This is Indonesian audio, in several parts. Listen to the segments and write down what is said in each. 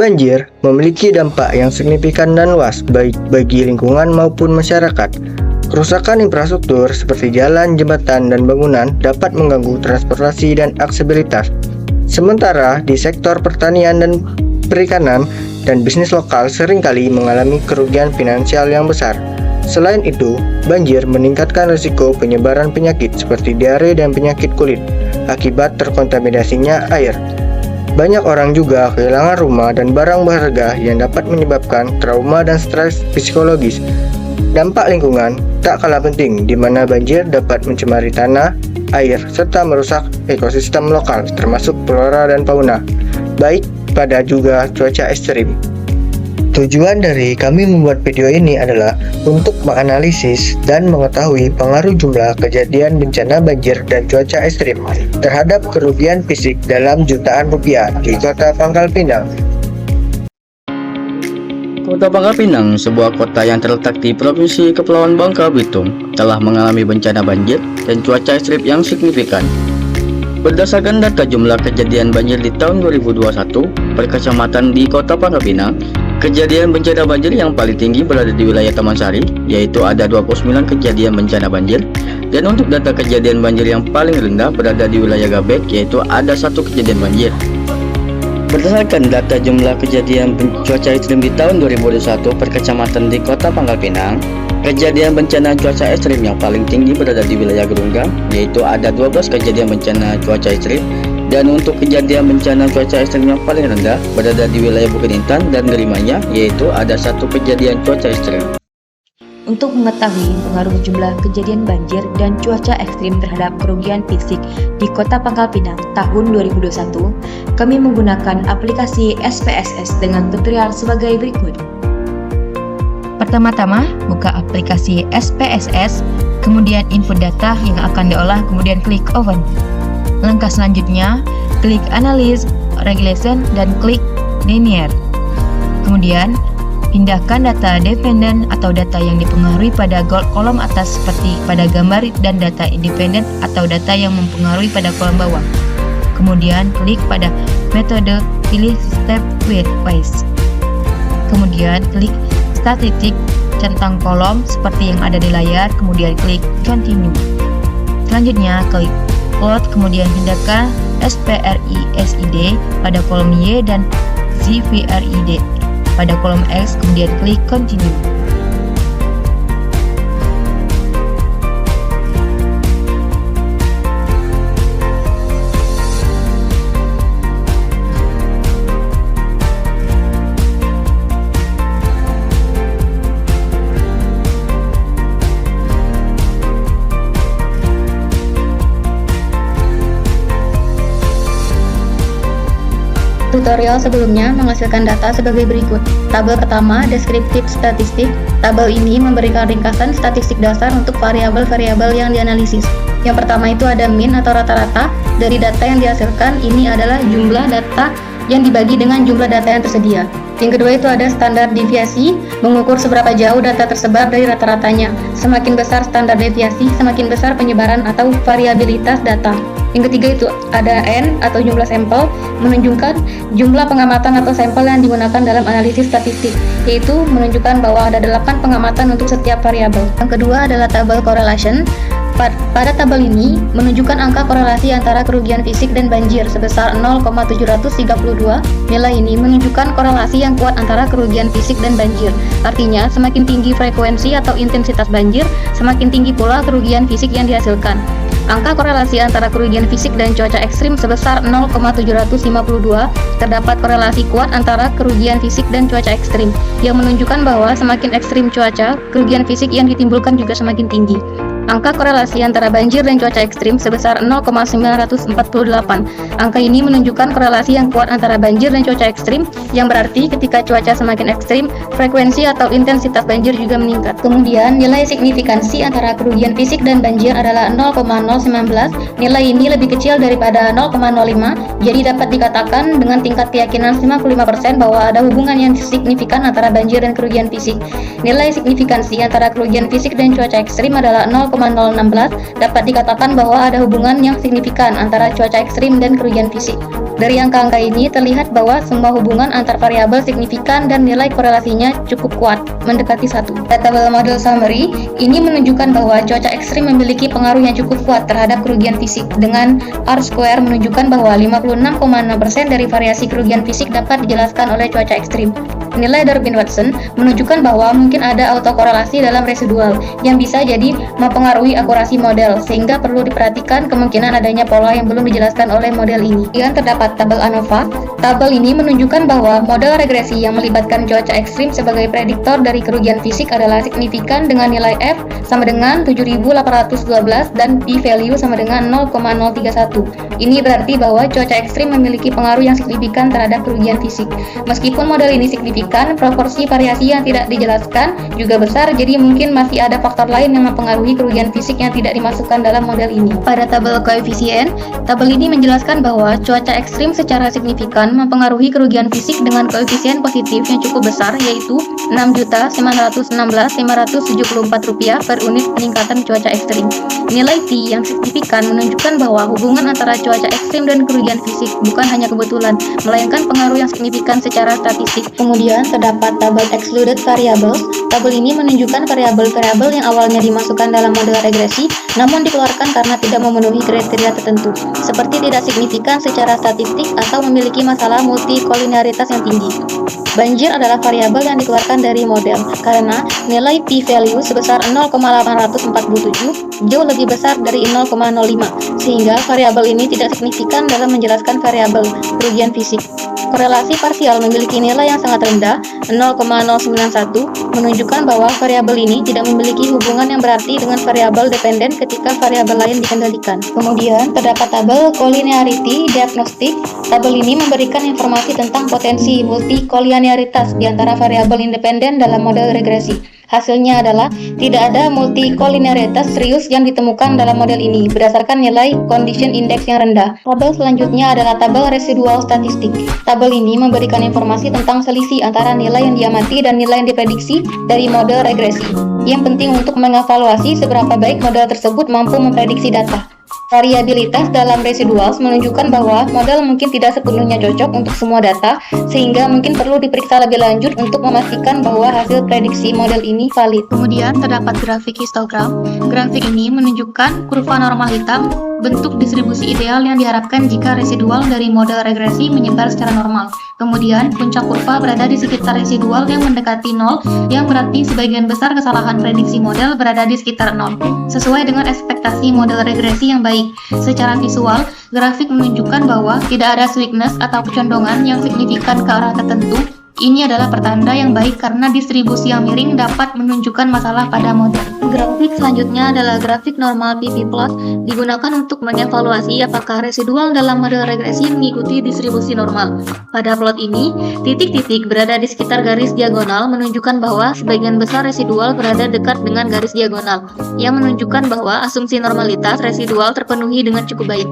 Banjir memiliki dampak yang signifikan dan luas baik bagi lingkungan maupun masyarakat. Kerusakan infrastruktur seperti jalan, jembatan, dan bangunan dapat mengganggu transportasi dan aksesibilitas. Sementara di sektor pertanian dan perikanan dan bisnis lokal seringkali mengalami kerugian finansial yang besar. Selain itu, banjir meningkatkan risiko penyebaran penyakit seperti diare dan penyakit kulit akibat terkontaminasinya air. Banyak orang juga kehilangan rumah dan barang berharga yang dapat menyebabkan trauma dan stres psikologis. Dampak lingkungan tak kalah penting, di mana banjir dapat mencemari tanah, air, serta merusak ekosistem lokal termasuk flora dan fauna, baik pada juga cuaca ekstrim. Tujuan dari kami membuat video ini adalah untuk menganalisis dan mengetahui pengaruh jumlah kejadian bencana banjir dan cuaca ekstrim terhadap kerugian fisik dalam jutaan rupiah di Kota Pangkal Pinang. Kota Pangkal Pinang, sebuah kota yang terletak di Provinsi Kepulauan Bangka Belitung, telah mengalami bencana banjir dan cuaca ekstrim yang signifikan. Berdasarkan data jumlah kejadian banjir di tahun 2021 per kecamatan di Kota Pangkal Pinang, kejadian bencana banjir yang paling tinggi berada di wilayah Taman Sari, yaitu ada 29 kejadian bencana banjir, dan untuk data kejadian banjir yang paling rendah berada di wilayah Gabek, yaitu ada 1 kejadian banjir. Berdasarkan data jumlah kejadian cuaca ekstrim di tahun 2021 per kecamatan di Kota Pangkal Pinang, kejadian bencana cuaca ekstrim yang paling tinggi berada di wilayah Gerunggang, yaitu ada 12 kejadian bencana cuaca ekstrim, dan untuk kejadian bencana cuaca ekstrim yang paling rendah berada di wilayah Bukit Intan dan Gerimanya, yaitu ada 1 kejadian cuaca ekstrim. Untuk mengetahui pengaruh jumlah kejadian banjir dan cuaca ekstrim terhadap kerugian fisik di Kota Pangkal Pinang tahun 2021, kami menggunakan aplikasi SPSS dengan tutorial sebagai berikut. Pertama-tama, buka aplikasi SPSS, kemudian input data yang akan diolah, kemudian klik Open. Langkah selanjutnya, klik Analyze, Regulation, dan klik Linear. Kemudian, pindahkan data dependent atau data yang dipengaruhi pada kolom atas seperti pada gambar, dan data independent atau data yang mempengaruhi pada kolom bawah. Kemudian, klik pada metode, pilih stepwise. Kemudian, klik statistik centang kolom seperti yang ada di layar, kemudian klik Continue. Selanjutnya, klik Plot, kemudian pindahkan SPRI-SID pada kolom Y dan ZVRID pada kolom X, kemudian klik Continue. Tutorial sebelumnya menghasilkan data sebagai berikut. Tabel pertama, deskriptif statistik. Tabel ini memberikan ringkasan statistik dasar untuk variabel-variabel yang dianalisis. Yang pertama itu ada mean atau rata-rata. Dari data yang dihasilkan, ini adalah jumlah data yang dibagi dengan jumlah data yang tersedia. Yang kedua itu ada standar deviasi, mengukur seberapa jauh data tersebar dari rata-ratanya. Semakin besar standar deviasi, semakin besar penyebaran atau variabilitas data. Yang ketiga itu ada N atau jumlah sampel, menunjukkan jumlah pengamatan atau sampel yang digunakan dalam analisis statistik, yaitu menunjukkan bahwa ada 8 pengamatan untuk setiap variabel. Yang kedua adalah tabel correlation. Pada tabel ini menunjukkan angka korelasi antara kerugian fisik dan banjir sebesar 0,732. Nilai ini menunjukkan korelasi yang kuat antara kerugian fisik dan banjir. Artinya, semakin tinggi frekuensi atau intensitas banjir, semakin tinggi pula kerugian fisik yang dihasilkan. Angka korelasi antara kerugian fisik dan cuaca ekstrim sebesar 0,752. Terdapat korelasi kuat antara kerugian fisik dan cuaca ekstrim, yang menunjukkan bahwa semakin ekstrim cuaca, kerugian fisik yang ditimbulkan juga semakin tinggi. angka korelasi antara banjir dan cuaca ekstrim sebesar 0,948. Angka ini menunjukkan korelasi yang kuat antara banjir dan cuaca ekstrim, yang berarti ketika cuaca semakin ekstrim, frekuensi atau intensitas banjir juga meningkat. Kemudian, nilai signifikansi antara kerugian fisik dan banjir adalah 0,019. Nilai ini lebih kecil daripada 0,05, jadi dapat dikatakan dengan tingkat keyakinan 55% bahwa ada hubungan yang signifikan antara banjir dan kerugian fisik. Nilai signifikansi antara kerugian fisik dan cuaca ekstrim adalah 0,016, dapat dikatakan bahwa ada hubungan yang signifikan antara cuaca ekstrim dan kerugian fisik. Dari angka-angka ini terlihat bahwa semua hubungan antar variabel signifikan dan nilai korelasinya cukup kuat, mendekati 1. Table model summary ini menunjukkan bahwa cuaca ekstrim memiliki pengaruh yang cukup kuat terhadap kerugian fisik, dengan R² menunjukkan bahwa 56,6% dari variasi kerugian fisik dapat dijelaskan oleh cuaca ekstrim. Nilai Durbin-Watson menunjukkan bahwa mungkin ada autokorelasi dalam residual yang bisa jadi mempengaruhi akurasi model, sehingga perlu diperhatikan kemungkinan adanya pola yang belum dijelaskan oleh model ini. Yang terdapat tabel ANOVA. Tabel ini menunjukkan bahwa model regresi yang melibatkan cuaca ekstrim sebagai prediktor dari kerugian fisik adalah signifikan dengan nilai F sama dengan 7.812 dan p-value sama dengan 0,031. Ini berarti bahwa cuaca ekstrim memiliki pengaruh yang signifikan terhadap kerugian fisik. Meskipun model ini signifikan, proporsi variasi yang tidak dijelaskan juga besar, jadi mungkin masih ada faktor lain yang mempengaruhi kerugian fisik yang tidak dimasukkan dalam model ini. Pada tabel koefisien, tabel ini menjelaskan bahwa cuaca ekstrim secara signifikan mempengaruhi kerugian fisik dengan koefisien positif yang cukup besar, yaitu Rp6.916.574 per unit peningkatan cuaca ekstrim. Nilai T yang signifikan menunjukkan bahwa hubungan antara cuaca ekstrim dan kerugian fisik bukan hanya kebetulan, melainkan pengaruh yang signifikan secara statistik. Kemudian terdapat tabel excluded variables. Tabel ini menunjukkan variabel-variabel yang awalnya dimasukkan dalam model regresi, namun dikeluarkan karena tidak memenuhi kriteria tertentu, seperti tidak signifikan secara statistik atau memiliki masalah multikolinearitas yang tinggi. Banjir adalah variabel yang dikeluarkan dari model karena nilai p-value sebesar 0,847 jauh lebih besar dari 0,05, sehingga variabel ini tidak signifikan dalam menjelaskan variabel kerugian fisik. Korelasi parsial memiliki nilai yang sangat rendah, 0,091, menunjukkan bahwa variabel ini tidak memiliki hubungan yang berarti dengan variabel dependen ketika variabel lain dikendalikan. Kemudian terdapat tabel collinearity diagnostic. Tabel ini memberikan informasi tentang potensi multikolinearitas di antara variabel independen dalam model regresi. Hasilnya adalah tidak ada multikolinearitas serius yang ditemukan dalam model ini berdasarkan nilai condition index yang rendah. Tabel selanjutnya adalah tabel residual statistik. Tabel ini memberikan informasi tentang selisih antara nilai yang diamati dan nilai yang diprediksi dari model regresi, yang penting untuk mengevaluasi seberapa baik model tersebut mampu memprediksi data. Variabilitas dalam residuals menunjukkan bahwa model mungkin tidak sepenuhnya cocok untuk semua data, sehingga mungkin perlu diperiksa lebih lanjut untuk memastikan bahwa hasil prediksi model ini valid. Kemudian terdapat grafik histogram. Grafik ini menunjukkan kurva normal hitam, bentuk distribusi ideal yang diharapkan jika residual dari model regresi menyebar secara normal. Kemudian puncak kurva berada di sekitar residual yang mendekati 0, yang berarti sebagian besar kesalahan prediksi model berada di sekitar 0, sesuai dengan ekspektasi model regresi yang baik. Secara visual, grafik menunjukkan bahwa tidak ada weakness atau kecondongan yang signifikan ke arah tertentu. Ini adalah pertanda yang baik karena distribusi yang miring dapat menunjukkan masalah pada model. Grafik selanjutnya adalah grafik normal PP plot, digunakan untuk mengevaluasi apakah residual dalam model regresi mengikuti distribusi normal. Pada plot ini, titik-titik berada di sekitar garis diagonal menunjukkan bahwa sebagian besar residual berada dekat dengan garis diagonal, yang menunjukkan bahwa asumsi normalitas residual terpenuhi dengan cukup baik.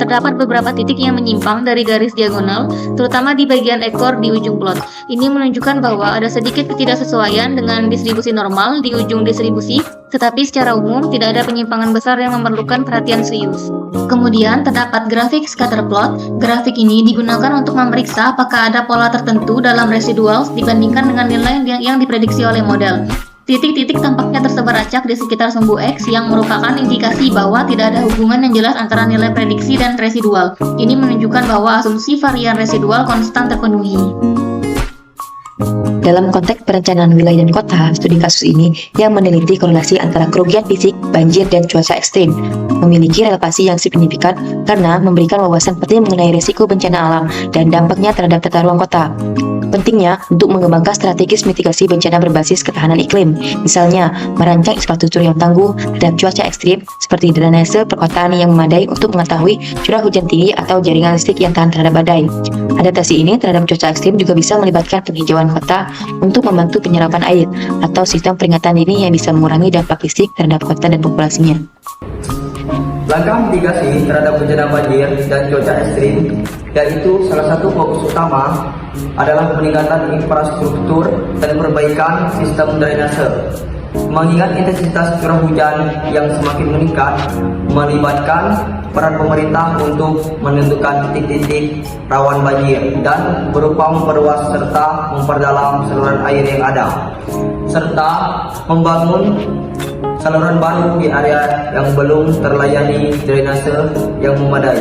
Terdapat beberapa titik yang menyimpang dari garis diagonal, terutama di bagian ekor di ujung plot. Ini menunjukkan bahwa ada sedikit ketidaksesuaian dengan distribusi normal di ujung distribusi, tetapi secara umum tidak ada penyimpangan besar yang memerlukan perhatian serius. Kemudian terdapat grafik scatter plot. Grafik ini digunakan untuk memeriksa apakah ada pola tertentu dalam residuals dibandingkan dengan nilai yang diprediksi oleh model. Titik-titik tampaknya tersebar acak di sekitar sumbu X yang merupakan indikasi bahwa tidak ada hubungan yang jelas antara nilai prediksi dan residual. Ini menunjukkan bahwa asumsi varian residual konstan terpenuhi. Dalam konteks perencanaan wilayah dan kota, studi kasus ini yang meneliti korelasi antara kerugian fisik, banjir, dan cuaca ekstrim memiliki relasi yang signifikan karena memberikan wawasan penting mengenai risiko bencana alam dan dampaknya terhadap tata ruang kota. Pentingnya untuk mengembangkan strategis mitigasi bencana berbasis ketahanan iklim, misalnya merancang infrastruktur yang tangguh terhadap cuaca ekstrim seperti drainase perkotaan yang memadai untuk mengetahui curah hujan tinggi atau jaringan listrik yang tahan terhadap badai. Adaptasi ini terhadap cuaca ekstrim juga bisa melibatkan penghijauan kota untuk membantu penyerapan air atau sistem peringatan dini yang bisa mengurangi dampak listrik terhadap kota dan populasinya. Langkah mitigasi terhadap bencana banjir dan cuaca ekstrim, yaitu salah satu fokus utama adalah peningkatan infrastruktur dan perbaikan sistem drainase. Mengingat intensitas curah hujan yang semakin meningkat, melibatkan peran pemerintah untuk menentukan titik-titik rawan banjir dan berupa memperluas serta memperdalam saluran air yang ada, serta membangun saluran baru di area yang belum terlayani drainase yang memadai.